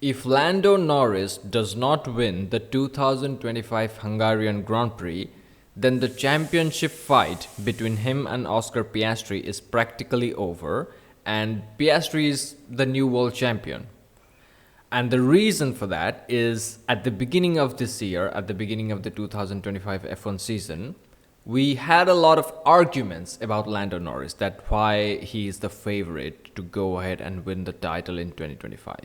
If Lando Norris does not win the 2025 Hungarian Grand Prix, then the championship fight between him and Oscar Piastri is practically over, and Piastri is the new world champion. And the reason for that is at the beginning of this year, at the beginning of the 2025 F1 season, we had a lot of arguments about Lando Norris, that why he is the favorite to go ahead and win the title in 2025.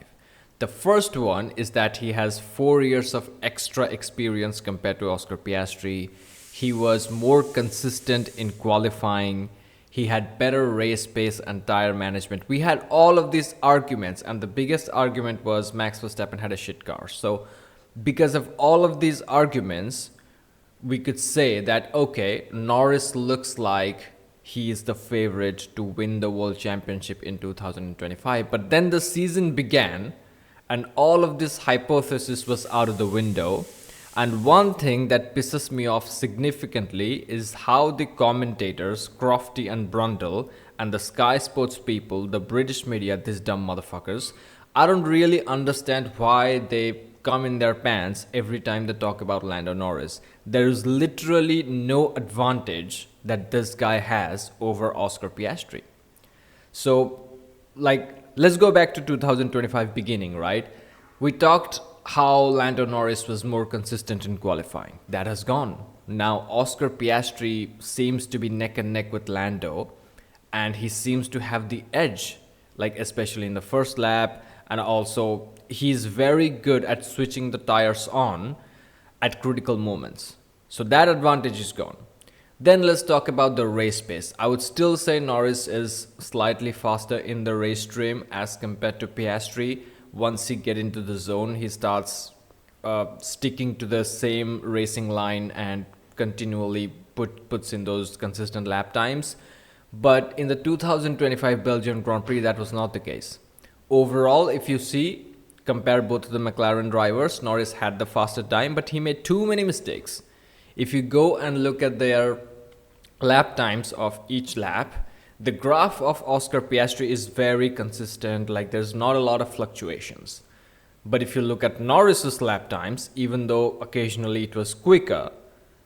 The first one is that he has 4 years of extra experience compared to Oscar Piastri. He was more consistent in qualifying. He had better race pace and tire management. We had all of these arguments, and the biggest argument was Max Verstappen had a shit car. So, because of all of these arguments, we could say that, okay, Norris looks like he is the favorite to win the World Championship in 2025. But then the season began, and all of this hypothesis was out of the window. And one thing that pisses me off significantly is how the commentators, Crofty and Brundle, and the Sky Sports people, the British media, these dumb motherfuckers, I don't really understand why they come in their pants every time they talk about Lando Norris. There is literally no advantage that this guy has over Oscar Piastri. So, let's go back to 2025 beginning, right? We talked how Lando Norris was more consistent in qualifying. That has gone. Now, Oscar Piastri seems to be neck and neck with Lando, and he seems to have the edge, especially in the first lap, and also he's very good at switching the tires on at critical moments. So that advantage is gone. Then let's talk about the race pace. I would still say Norris is slightly faster in the race trim as compared to Piastri. Once he get into the zone, he starts sticking to the same racing line and continually puts in those consistent lap times. But in the 2025 Belgian Grand Prix, that was not the case. Overall, if you see, compare both of the McLaren drivers, Norris had the faster time, but he made too many mistakes. If you go and look at their lap times of each lap, the graph of Oscar Piastri is very consistent, there's not a lot of fluctuations. But if you look at Norris's lap times, even though occasionally it was quicker,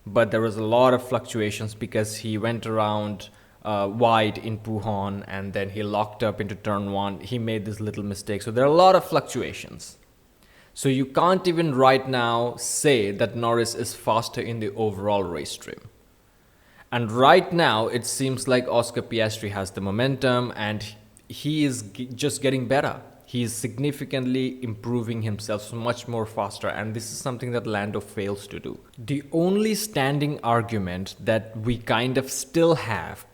but there was a lot of fluctuations because he went around wide in Pujon and then he locked up into turn one. He made this little mistake. So there are a lot of fluctuations. So you can't even right now say that Norris is faster in the overall race trim. And right now, it seems like Oscar Piastri has the momentum and he is just getting better. He is significantly improving himself so much more faster, and this is something that Lando fails to do. The only standing argument that we still have,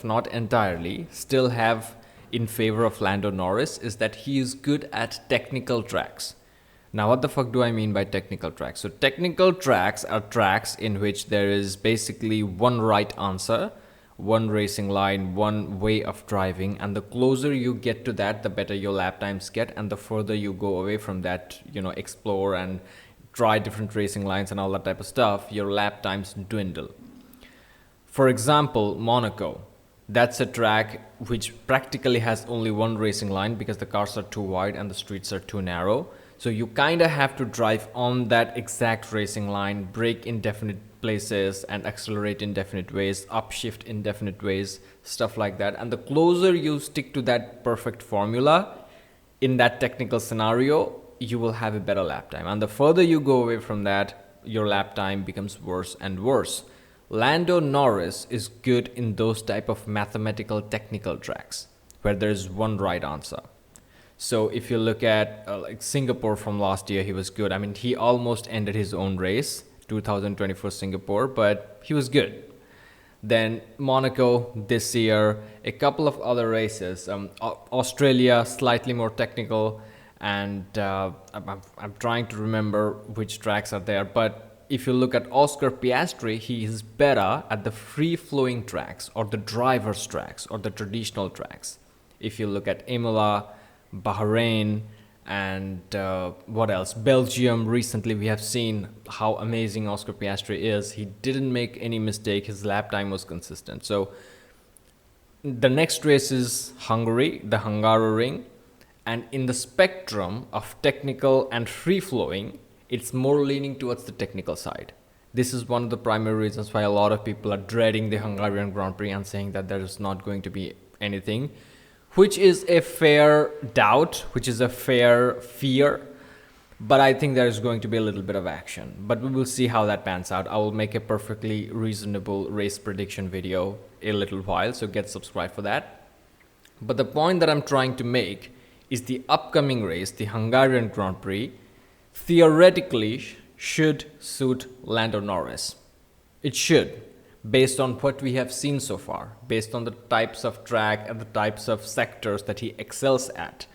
not entirely, still have in favor of Lando Norris is that he is good at technical tracks. Now, what the fuck do I mean by technical tracks? So technical tracks are tracks in which there is basically one right answer, one racing line, one way of driving, and the closer you get to that, the better your lap times get, and the further you go away from that, explore and try different racing lines and all that type of stuff, your lap times dwindle. For example, Monaco. That's a track which practically has only one racing line because the cars are too wide and the streets are too narrow. So you have to drive on that exact racing line, brake in definite places and accelerate in definite ways, upshift in definite ways, stuff like that. And the closer you stick to that perfect formula in that technical scenario, you will have a better lap time. And the further you go away from that, your lap time becomes worse and worse. Lando Norris is good in those type of mathematical technical tracks where there's one right answer. So if you look at Singapore from last year, he was good. I mean, he almost ended his own race, 2024 Singapore, but he was good. Then Monaco this year, a couple of other races. Australia, slightly more technical, and I'm trying to remember which tracks are there. But if you look at Oscar Piastri, he is better at the free-flowing tracks or the driver's tracks or the traditional tracks. If you look at Imola, Bahrain, and what else? Belgium. Recently, we have seen how amazing Oscar Piastri is. He didn't make any mistake. His lap time was consistent. So the next race is Hungary, the Hungaroring. And in the spectrum of technical and free flowing, it's more leaning towards the technical side. This is one of the primary reasons why a lot of people are dreading the Hungarian Grand Prix and saying that there is not going to be anything, which is a fair doubt, which is a fair fear. But I think there is going to be a little bit of action. But we will see how that pans out. I will make a perfectly reasonable race prediction video in a little while, so get subscribed for that. But the point that I'm trying to make is the upcoming race, the Hungarian Grand Prix, theoretically should suit Lando Norris. It should, based on what we have seen so far, based on the types of track and the types of sectors that he excels at.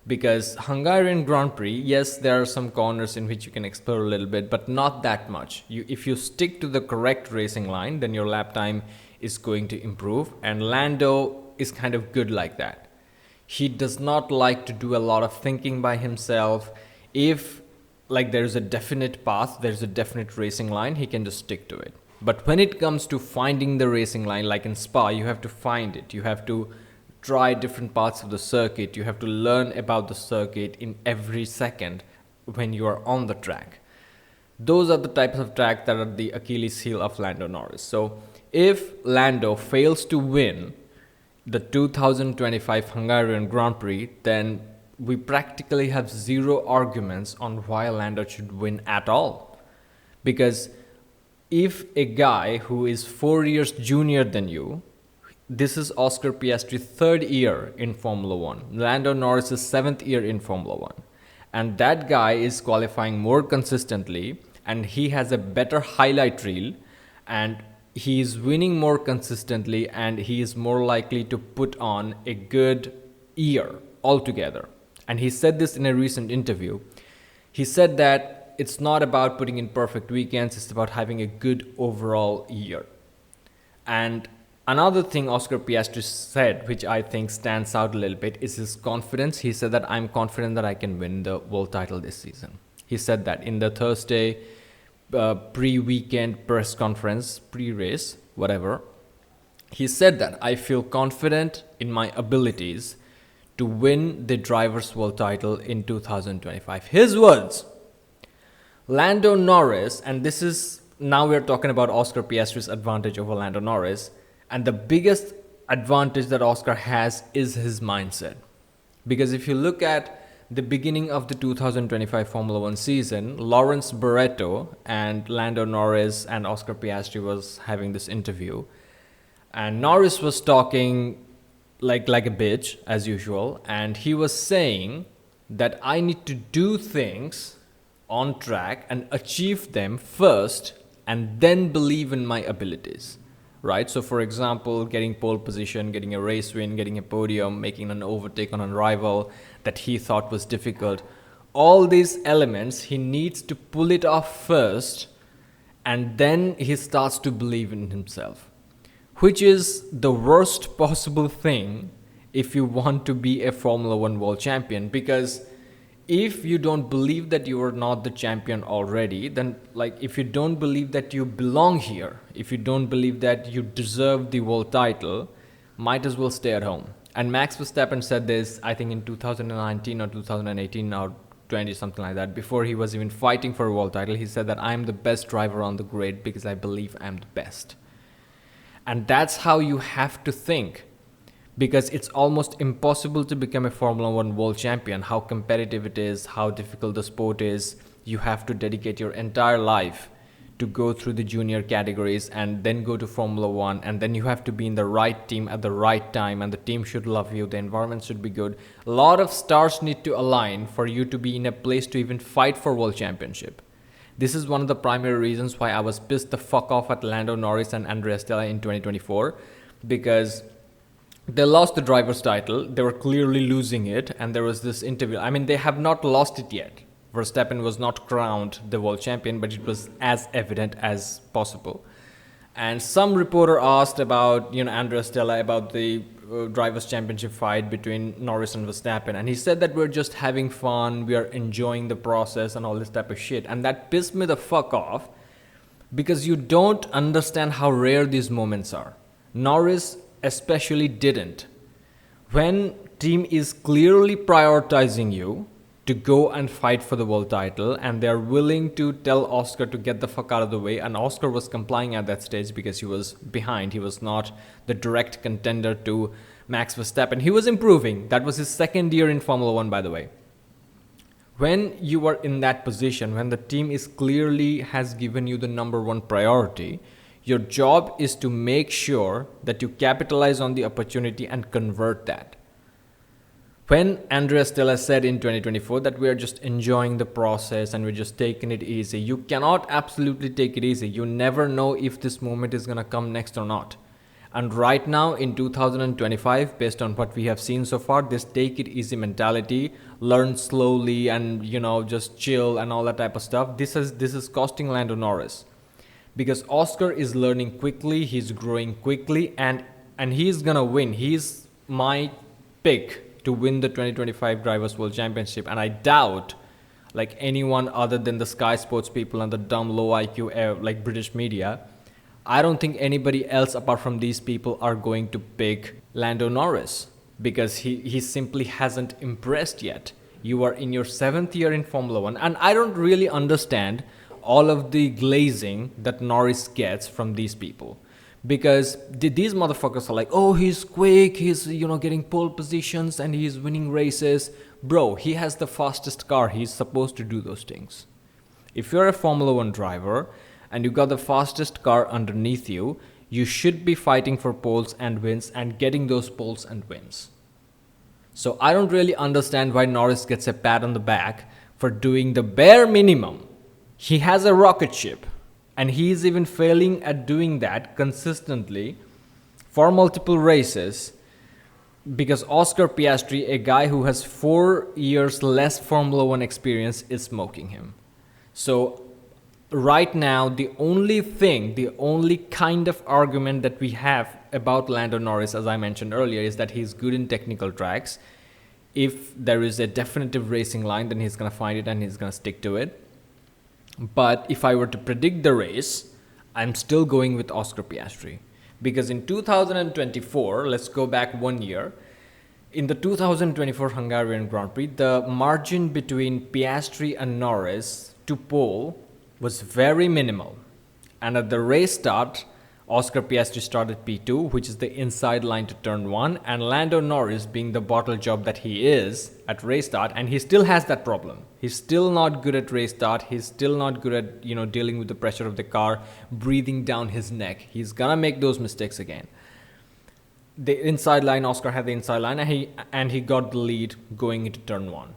Because Hungarian Grand Prix, yes, there are some corners in which you can explore a little bit, but not that much. If you stick to the correct racing line, then your lap time is going to improve. And Lando is kind of good like that. He does not like to do a lot of thinking by himself. If like there's a definite path, there's a definite racing line, he can just stick to it. But when it comes to finding the racing line, like in Spa, you have to find it. You have to try different parts of the circuit. You have to learn about the circuit in every second when you are on the track. Those are the types of track that are the Achilles heel of Lando Norris. So if Lando fails to win the 2025 Hungarian Grand Prix, then we practically have zero arguments on why Lando should win at all. Because if a guy who is 4 years junior than you, this is Oscar Piastri's 3rd year in Formula 1. Lando Norris' 7th year in Formula 1. And that guy is qualifying more consistently, and he has a better highlight reel, and he is winning more consistently, and he is more likely to put on a good year altogether. And he said this in a recent interview. He said that it's not about putting in perfect weekends, it's about having a good overall year. And another thing Oscar Piastri said, which I think stands out a little bit, is his confidence. He said that I'm confident that I can win the world title this season. He said that in the Thursday pre-weekend press conference, pre-race, whatever. He said that I feel confident in my abilities to win the Drivers' World title in 2025. His words. Lando Norris, and this is, now we're talking about Oscar Piastri's advantage over Lando Norris, and the biggest advantage that Oscar has is his mindset. Because if you look at the beginning of the 2025 Formula 1 season, Lawrence Barretto and Lando Norris and Oscar Piastri was having this interview, and Norris was talking like a bitch as usual, and he was saying that I need to do things on track and achieve them first and then believe in my abilities, right? So for example, getting pole position, getting a race win, getting a podium, making an overtake on a rival that he thought was difficult, all these elements he needs to pull it off first, and then he starts to believe in himself, which is the worst possible thing if you want to be a Formula 1 world champion. Because if you don't believe that you are not the champion already, then like if you don't believe that you belong here, if you don't believe that you deserve the world title, might as well stay at home. And Max Verstappen said this, I think in 2019 or 2018 or 20, something like that, before he was even fighting for a world title. He said that I'm the best driver on the grid because I believe I'm the best. And that's how you have to think, because it's almost impossible to become a Formula 1 world champion. How competitive it is, how difficult the sport is. You have to dedicate your entire life to go through the junior categories and then go to Formula 1, and then you have to be in the right team at the right time, and the team should love you, the environment should be good. A lot of stars need to align for you to be in a place to even fight for world championship. This is one of the primary reasons why I was pissed the fuck off at Lando Norris and Andrea Stella in 2024, because they lost the driver's title. They were clearly losing it, and there was this interview. I mean, they have not lost it yet. Verstappen was not crowned the world champion, but it was as evident as possible. And some reporter asked about, Andrea Stella, about the drivers' championship fight between Norris and Verstappen, and he said that we're just having fun, we are enjoying the process and all this type of shit. And that pissed me the fuck off, because you don't understand how rare these moments are. Norris especially didn't. When team is clearly prioritizing you to go and fight for the world title, and they're willing to tell Oscar to get the fuck out of the way, and Oscar was complying at that stage because he was behind. He was not the direct contender to Max Verstappen. He was improving. That was his second year in Formula 1, by the way. When you are in that position, when the team is clearly has given you the number one priority, your job is to make sure that you capitalize on the opportunity and convert that. When Andrea Stella said in 2024 that we are just enjoying the process and we're just taking it easy, you cannot absolutely take it easy. You never know if this moment is going to come next or not. And right now in 2025, based on what we have seen so far, this take it easy mentality, learn slowly and, just chill and all that type of stuff, this is costing Lando Norris. Because Oscar is learning quickly, he's growing quickly, and he's going to win. He's my pick to win the 2025 Drivers' World Championship, and I doubt like anyone other than the Sky Sports people and the dumb low IQ like British media, I don't think anybody else apart from these people are going to pick Lando Norris because he simply hasn't impressed yet. You are in your 7th year in Formula 1, and I don't really understand all of the glazing that Norris gets from these people. Because these motherfuckers are like, oh, he's quick, he's, getting pole positions and he's winning races. Bro, he has the fastest car. He's supposed to do those things. If you're a Formula 1 driver and you got the fastest car underneath you, you should be fighting for poles and wins and getting those poles and wins. So I don't really understand why Norris gets a pat on the back for doing the bare minimum. He has a rocket ship. And he is even failing at doing that consistently for multiple races because Oscar Piastri, a guy who has 4 years less Formula 1 experience, is smoking him. So right now, the only kind of argument that we have about Lando Norris, as I mentioned earlier, is that he's good in technical tracks. If there is a definitive racing line, then he's going to find it and he's going to stick to it. But if I were to predict the race, I'm still going with Oscar Piastri. Because in 2024, let's go back 1 year, in the 2024 Hungarian Grand Prix, the margin between Piastri and Norris to pole was very minimal. And at the race start, Oscar Piastri started P2, which is the inside line to turn 1, and Lando Norris, being the bottle job that he is at race start, and he still has that problem. He's still not good at race start. He's still not good at, dealing with the pressure of the car, breathing down his neck. He's gonna make those mistakes again. The inside line, Oscar had the inside line, and he got the lead going into turn 1.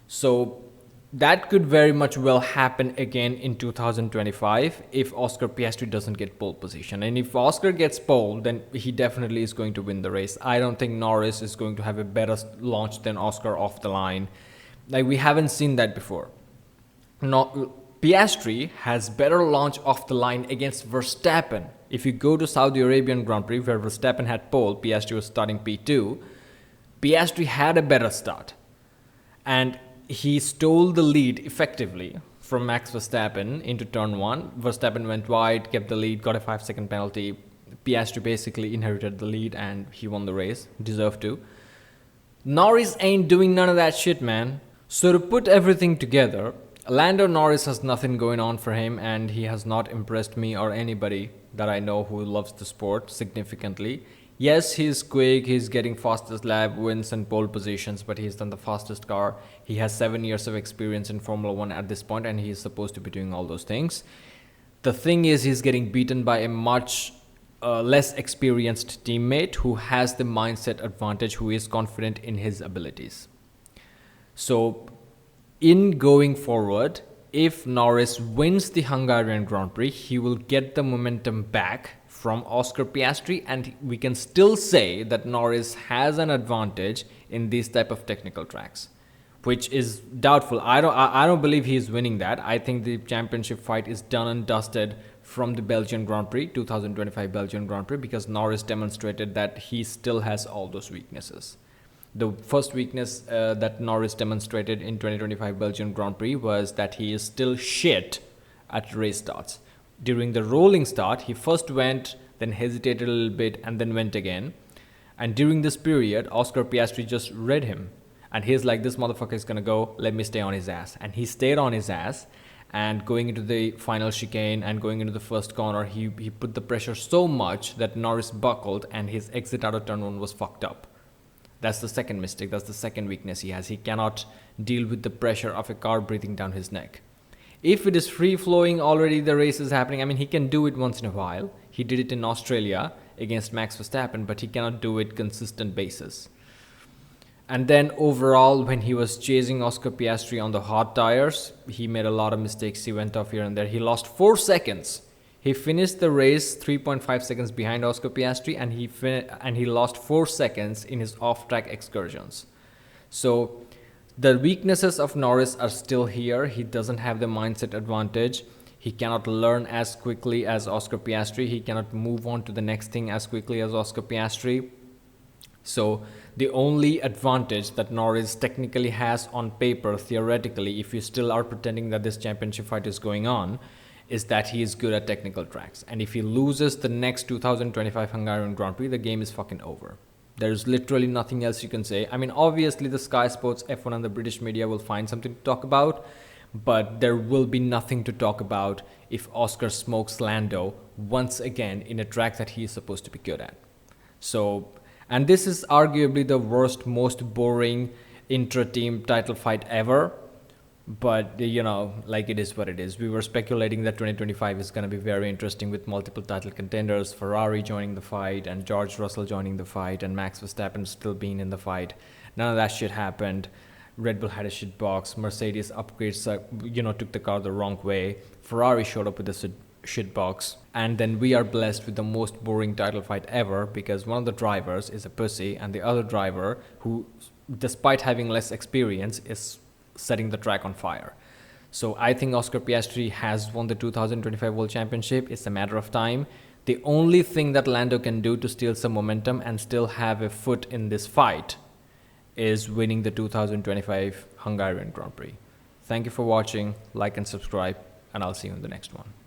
So that could very much well happen again in 2025 if Oscar Piastri doesn't get pole position. And if Oscar gets pole, then he definitely is going to win the race. I don't think Norris is going to have a better launch than Oscar off the line. Like, we haven't seen that before. Piastri has better launch off the line against Verstappen. If you go to Saudi Arabian Grand Prix where Verstappen had pole, Piastri was starting P2, Piastri had a better start. And he stole the lead effectively from Max Verstappen into turn 1. Verstappen went wide, kept the lead, got a 5-second penalty. Piastri basically inherited the lead and he won the race, deserved to. Norris ain't doing none of that shit, man. So to put everything together, Lando Norris has nothing going on for him and he has not impressed me or anybody that I know who loves the sport significantly. Yes, he's quick, he's getting fastest lap, wins and pole positions, but he's done the fastest car. He has 7 years of experience in Formula 1 at this point, and he's supposed to be doing all those things. The thing is, he's getting beaten by a much less experienced teammate who has the mindset advantage, who is confident in his abilities. So, in going forward, if Norris wins the Hungarian Grand Prix, he will get the momentum back from Oscar Piastri, and we can still say that Norris has an advantage in these type of technical tracks, which is doubtful. I don't believe he is winning that. I think the championship fight is done and dusted from the Belgian Grand Prix, 2025 Belgian Grand Prix, because Norris demonstrated that he still has all those weaknesses. The first weakness that Norris demonstrated in 2025 Belgian Grand Prix was that he is still shit at race starts. During the rolling start, he first went, then hesitated a little bit, and then went again. And during this period, Oscar Piastri just read him. And he's like, this motherfucker is going to go, let me stay on his ass. And he stayed on his ass. And going into the final chicane and going into the first corner, he put the pressure so much that Norris buckled and his exit out of turn 1 was fucked up. That's the second mistake. That's the second weakness he has. He cannot deal with the pressure of a car breathing down his neck. If it is free flowing, already the race is happening. I mean, he can do it once in a while. He did it in Australia against Max Verstappen, but he cannot do it consistent basis. And then overall, when he was chasing Oscar Piastri on the hard tires, he made a lot of mistakes. He went off here and there. He lost 4 seconds. He finished the race 3.5 seconds behind Oscar Piastri, and he lost 4 seconds in his off-track excursions. So the weaknesses of Norris are still here. He doesn't have the mindset advantage. He cannot learn as quickly as Oscar Piastri. He cannot move on to the next thing as quickly as Oscar Piastri. So the only advantage that Norris technically has on paper, theoretically, if you still are pretending that this championship fight is going on, is that he is good at technical tracks. And if he loses the next 2025 Hungarian Grand Prix, the game is fucking over. There's literally nothing else you can say. I mean, obviously the Sky Sports, F1 and the British media will find something to talk about, but there will be nothing to talk about if Oscar smokes Lando once again in a track that he is supposed to be good at. So, and this is arguably the worst, most boring intra-team title fight ever. But, you know, like, it is what it is. We were speculating that 2025 is going to be very interesting with multiple title contenders, Ferrari joining the fight and George Russell joining the fight and Max Verstappen still being in the fight. None of that shit happened. Red Bull had a shit box. Mercedes upgrades, took the car the wrong way. Ferrari showed up with a shit box. And then we are blessed with the most boring title fight ever because one of the drivers is a pussy and the other driver, who, despite having less experience, is setting the track on fire. So I think Oscar Piastri has won the 2025 World Championship. It's a matter of time. The only thing that Lando can do to steal some momentum and still have a foot in this fight is winning the 2025 Hungarian Grand Prix. Thank you for watching. Like and subscribe, and I'll see you in the next one.